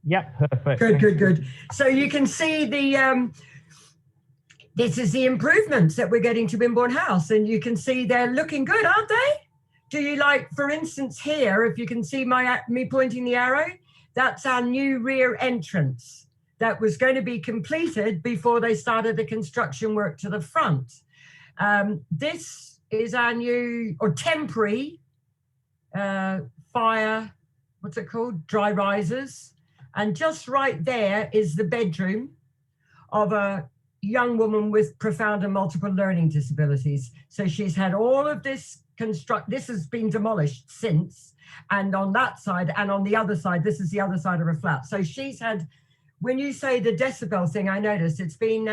Yep, perfect. Good, good, good. So you can see the this is the improvements that we're getting to Wimborne House, and you can see they're looking good, aren't they? Do you like, for instance, here, if you can see me pointing the arrow, that's our new rear entrance that was going to be completed before they started the construction work to the front. This is our new or temporary fire, what's it called? Dry risers. And just right there is the bedroom of a young woman with profound and multiple learning disabilities. So she's had all of this this has been demolished since, and on that side and on the other side, this is the other side of her flat. So she's had, when you say the decibel thing, I noticed it's been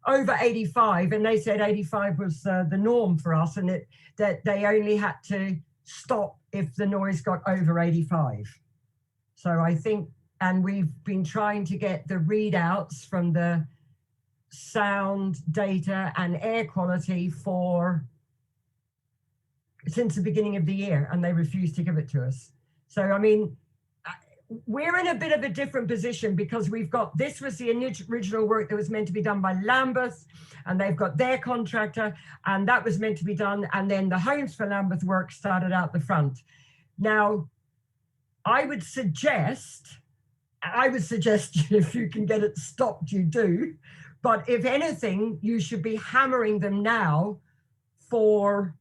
over 85, and they said 85 was the norm for us, and that they only had to stop if the noise got over 85. So I think, and we've been trying to get the readouts from the sound data and air quality since the beginning of the year, and they refused to give it to us. So, I mean, we're in a bit of a different position because we've got, this was the original work that was meant to be done by Lambeth, and they've got their contractor, and that was meant to be done. And then the Homes for Lambeth work started out the front. Now, I would suggest if you can get it stopped, you do. But if anything, you should be hammering them now for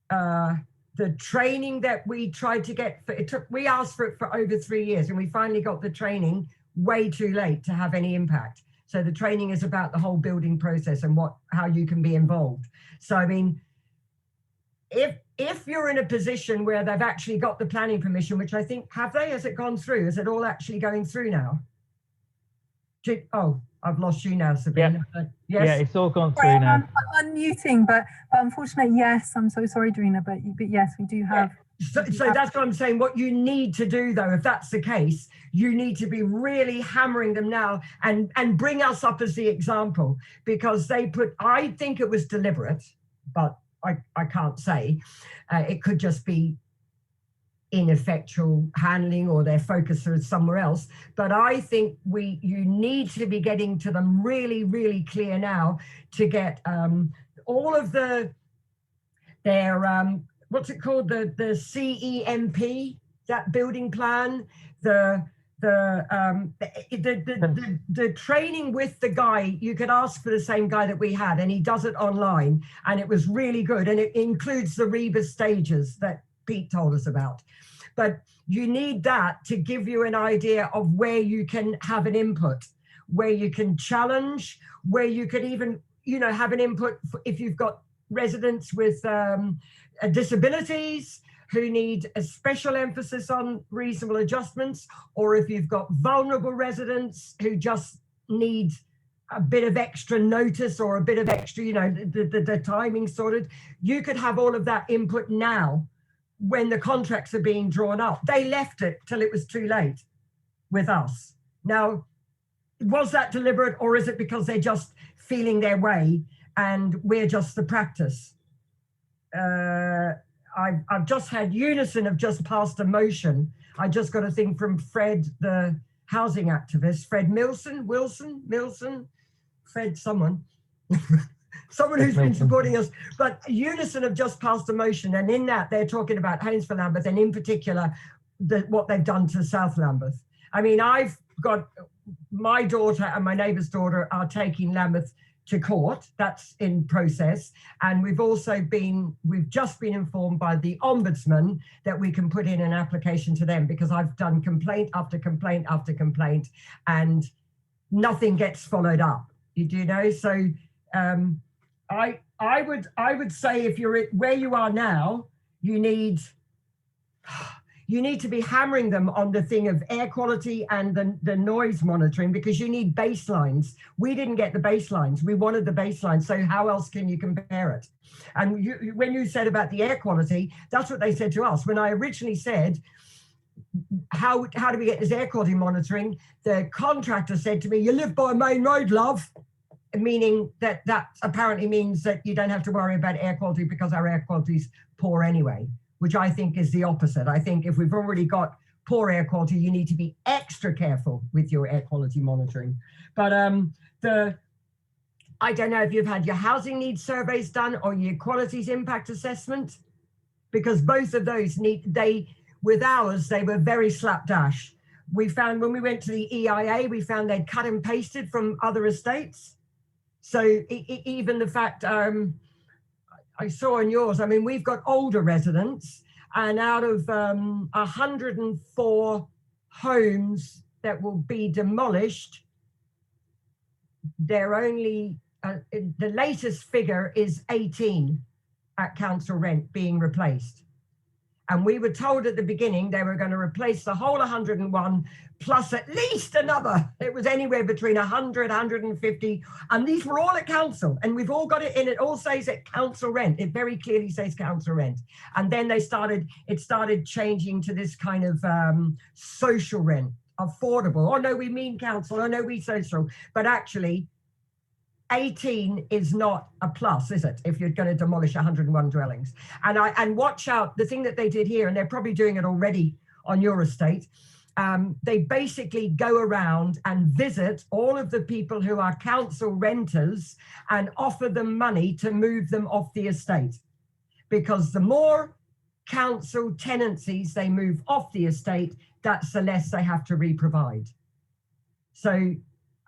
the training that we tried to get. We asked for it for over 3 years, and we finally got the training way too late to have any impact. So the training is about the whole building process and how you can be involved. So, I mean, if you're in a position where they've actually got the planning permission, which I think, has it gone through? Is it all actually going through now? Oh, I've lost you now, Sabrina. Yeah, yes? Yeah, it's all gone through now. I'm unmuting, but unfortunately, yes, I'm so sorry, Dreenagh, but yes, we do have. Yeah. So that's what I'm saying. What you need to do, though, if that's the case, you need to be really hammering them now and bring us up as the example, because I think it was deliberate, but I can't say. It could just be ineffectual handling, or their focus is somewhere else. But I think you need to be getting to them really, really clear now to get all of their what's it called, the CEMP, that building plan, the training with the guy. You could ask for the same guy that we had, and he does it online, and it was really good, and it includes the rebus stages that Pete told us about. But you need that to give you an idea of where you can have an input, where you can challenge, where you could even, have an input if you've got residents with disabilities who need a special emphasis on reasonable adjustments, or if you've got vulnerable residents who just need a bit of extra notice or a bit of extra, the timing sorted. You could have all of that input now when the contracts are being drawn up. They left it till it was too late with us. Now, was that deliberate, or is it because they're just feeling their way and we're just the practice? I've just had Unison have just passed a motion. I just got a thing from Fred, the housing activist, Fred Wilson, Fred someone. Someone who's been supporting us, but Unison have just passed a motion, and in that they're talking about Homes for Lambeth, and in particular what they've done to South Lambeth. I mean, I've got my daughter and my neighbour's daughter are taking Lambeth to court. That's in process, and we've just been informed by the Ombudsman that we can put in an application to them, because I've done complaint after complaint after complaint, and nothing gets followed up. So I would say, if you're where you are now, you need to be hammering them on the thing of air quality and the noise monitoring, because you need baselines. We didn't get the baselines. We wanted the baselines. So how else can you compare it? And when you said about the air quality, that's what they said to us. When I originally said, how do we get this air quality monitoring? The contractor said to me, you live by a main road, love. Meaning that apparently means that you don't have to worry about air quality because our air quality is poor anyway, which I think is the opposite. I think if we've already got poor air quality, you need to be extra careful with your air quality monitoring. But I don't know if you've had your housing needs surveys done or your qualities impact assessment, because both of those with ours, they were very slapdash. We found when we went to the EIA, we found they'd cut and pasted from other estates. So even the fact, I saw in yours, I mean, we've got older residents, and out of 104 homes that will be demolished, they're only, the latest figure is 18 at council rent being replaced. And we were told at the beginning they were going to replace the whole 101 plus at least another. It was anywhere between 100, 150. And these were all at council. And we've all got it in. It all says at council rent. It very clearly says council rent. And then it started changing to this kind of social rent, affordable. Oh, no, we mean council. Oh, no, we social. But actually, 18 is not a plus, is it? If you're going to demolish 101 dwellings. And watch out, the thing that they did here, and they're probably doing it already on your estate, they basically go around and visit all of the people who are council renters and offer them money to move them off the estate. Because the more council tenancies they move off the estate, that's the less they have to re-provide. So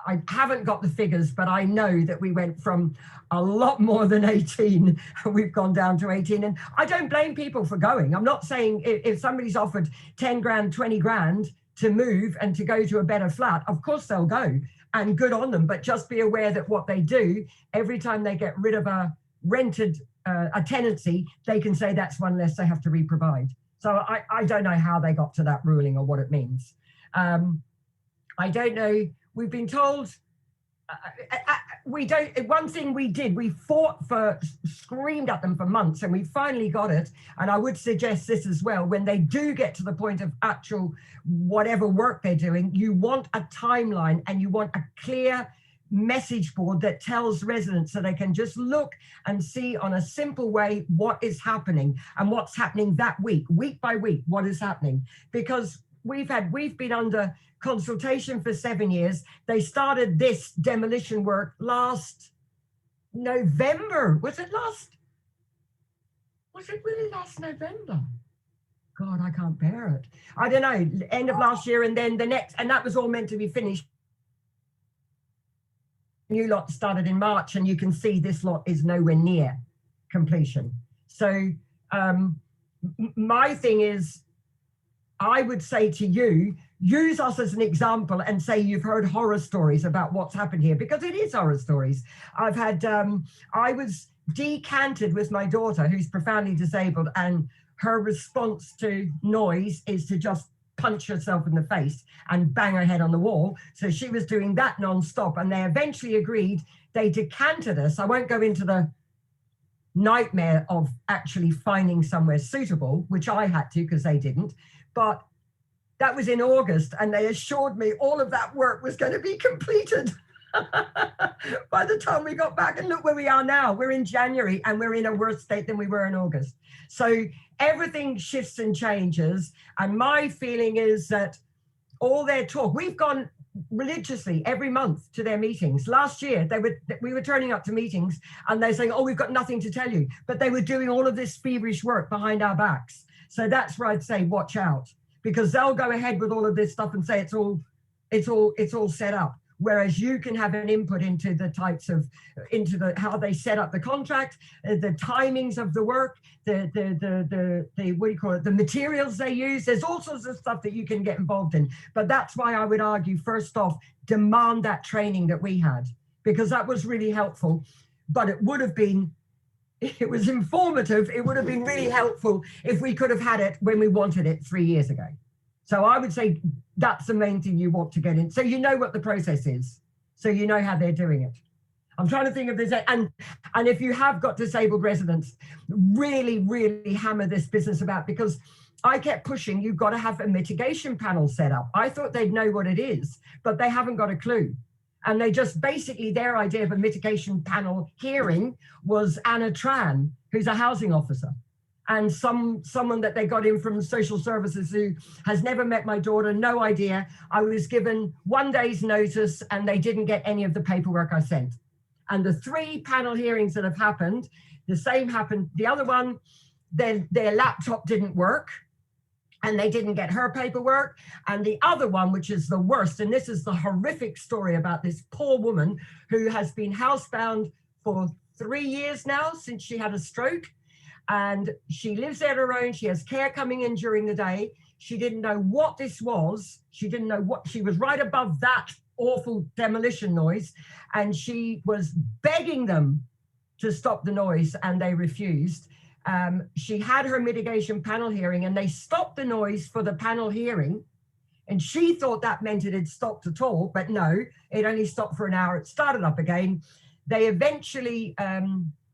I haven't got the figures, but I know that we went from a lot more than 18 and we've gone down to 18. And I don't blame people for going. I'm not saying if somebody's offered 10 grand, 20 grand to move and to go to a better flat, of course they'll go, and good on them. But just be aware that what they do, every time they get rid of a rented a tenancy, they can say that's one less they have to re-provide. So I don't know how they got to that ruling or what it means. I don't know. We've been told, one thing we did, we screamed at them for months, and we finally got it. And I would suggest this as well, when they do get to the point of actual whatever work they're doing, you want a timeline and you want a clear message board that tells residents so they can just look and see on a simple way what is happening and what's happening that week by week, what is happening. Because we've been under consultation for 7 years. They started this demolition work last November. Was it really last November? God, I can't bear it. I don't know, end of last year, and then the next, and that was all meant to be finished. New lot started in March, and you can see this lot is nowhere near completion. So my thing is, I would say to you, use us as an example and say you've heard horror stories about what's happened here, because it is horror stories. I've had, I was decanted with my daughter who's profoundly disabled, and her response to noise is to just punch herself in the face and bang her head on the wall. So she was doing that non-stop, and they eventually agreed, they decanted us. I won't go into the nightmare of actually finding somewhere suitable, which I had to because they didn't. But that was in August, and they assured me all of that work was going to be completed by the time we got back. And look where we are now. We're in January, and we're in a worse state than we were in August. So everything shifts and changes. And my feeling is that all their talk, we've gone religiously every month to their meetings. Last year, we were turning up to meetings, and they're saying, oh, we've got nothing to tell you. But they were doing all of this feverish work behind our backs. So that's where I'd say watch out, because they'll go ahead with all of this stuff and say it's all set up. Whereas you can have an input into the types of, how they set up the contract, the timings of the work, the what do you call it, the materials they use. There's all sorts of stuff that you can get involved in. But that's why I would argue, first off, demand that training that we had, because that was really helpful. But it was informative. It would have been really helpful if we could have had it when we wanted it 3 years ago. So I would say that's the main thing you want to get in. So you know what the process is. So you know how they're doing it. I'm trying to think of this. And if you have got disabled residents, really, really hammer this business about, because I kept pushing, you've got to have a mitigation panel set up. I thought they'd know what it is, but they haven't got a clue. And they just basically, their idea of a mitigation panel hearing was Anna Tran, who's a housing officer. and someone that they got in from social services who has never met my daughter, no idea. I was given 1 day's notice and they didn't get any of the paperwork I sent. And the 3 panel hearings that have happened, the same happened. The other one, their laptop didn't work and they didn't get her paperwork. And the other one, which is the worst, and this is the horrific story about this poor woman who has been housebound for 3 years now since she had a stroke. And she lives there on her own. She has care coming in during the day. She didn't know what this was. She didn't know what, she was right above that awful demolition noise. And she was begging them to stop the noise and they refused. She had her mitigation panel hearing and they stopped the noise for the panel hearing. And she thought that meant it had stopped at all, but no, it only stopped for an hour. It started up again. They eventually,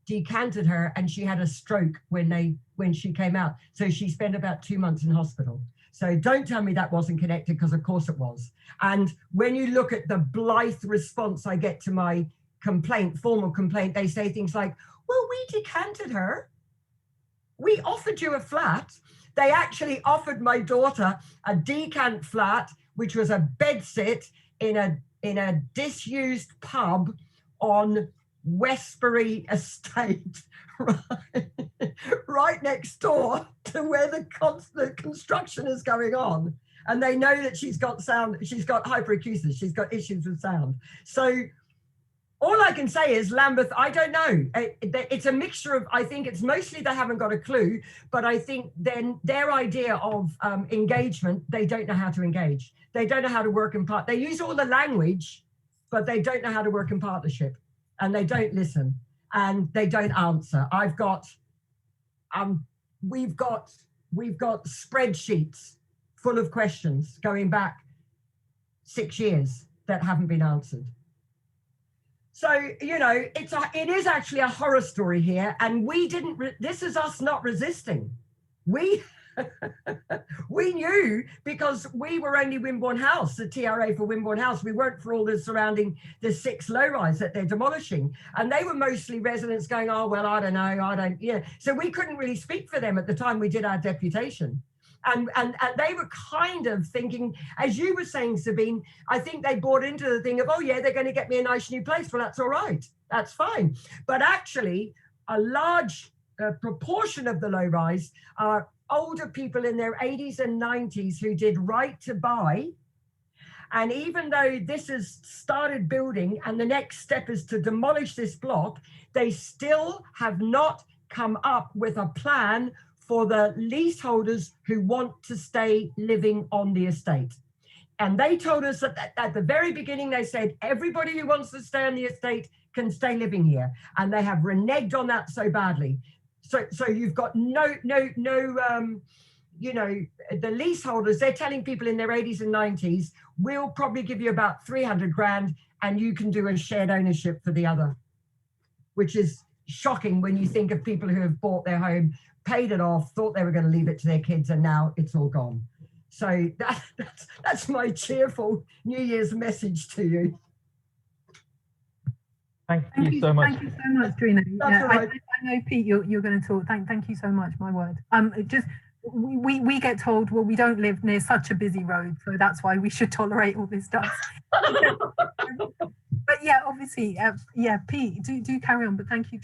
decanted her and she had a stroke when she came out. So she spent about 2 months in hospital. So don't tell me that wasn't connected, because of course it was. And when you look at the blithe response I get to my complaint, formal complaint, they say things like, well, we decanted her. We offered you a flat. They actually offered my daughter a decant flat, which was a bedsit in a disused pub on Westbury Estate, right next door to where the construction is going on. And they know that she's got hyperacusis, she's got issues with sound. So all I can say is, Lambeth, I don't know. It's a mixture of, I think it's mostly they haven't got a clue, but I think then their idea of engagement, they don't know how to engage. They don't know how to work in part. They use all the language, but they don't know how to work in partnership. And they don't listen and they don't answer. We've got spreadsheets full of questions going back 6 years that haven't been answered. So, you know, it is actually a horror story here. And this is us not resisting. We knew, because we were only Wimborne House, the TRA for Wimborne House. We weren't for all the surrounding the 6 low-rise that they're demolishing. And they were mostly residents going, oh, well, I don't know, So we couldn't really speak for them at the time we did our deputation. And they were kind of thinking, as you were saying, Sabine, I think they bought into the thing of, oh yeah, they're going to get me a nice new place. Well, that's all right. That's fine. But actually, a large proportion of the low-rise are older people in their 80s and 90s who did right to buy. And even though this has started building and the next step is to demolish this block, they still have not come up with a plan for the leaseholders who want to stay living on the estate. And they told us that at the very beginning, they said, everybody who wants to stay on the estate can stay living here. And they have reneged on that so badly. So you've got no, you know, the leaseholders, they're telling people in their 80s and 90s, we'll probably give you about 300 grand and you can do a shared ownership for the other, which is shocking when you think of people who have bought their home, paid it off, thought they were going to leave it to their kids, and now it's all gone. So that's my cheerful New Year's message to you. Thank you so much. Thank you so much, Dreenagh. Yeah, Right. I know, Pete, you're going to talk. Thank you so much, my word. We get told, well, we don't live near such a busy road, so that's why we should tolerate all this stuff. But yeah, obviously, yeah, Pete, do carry on, but thank you.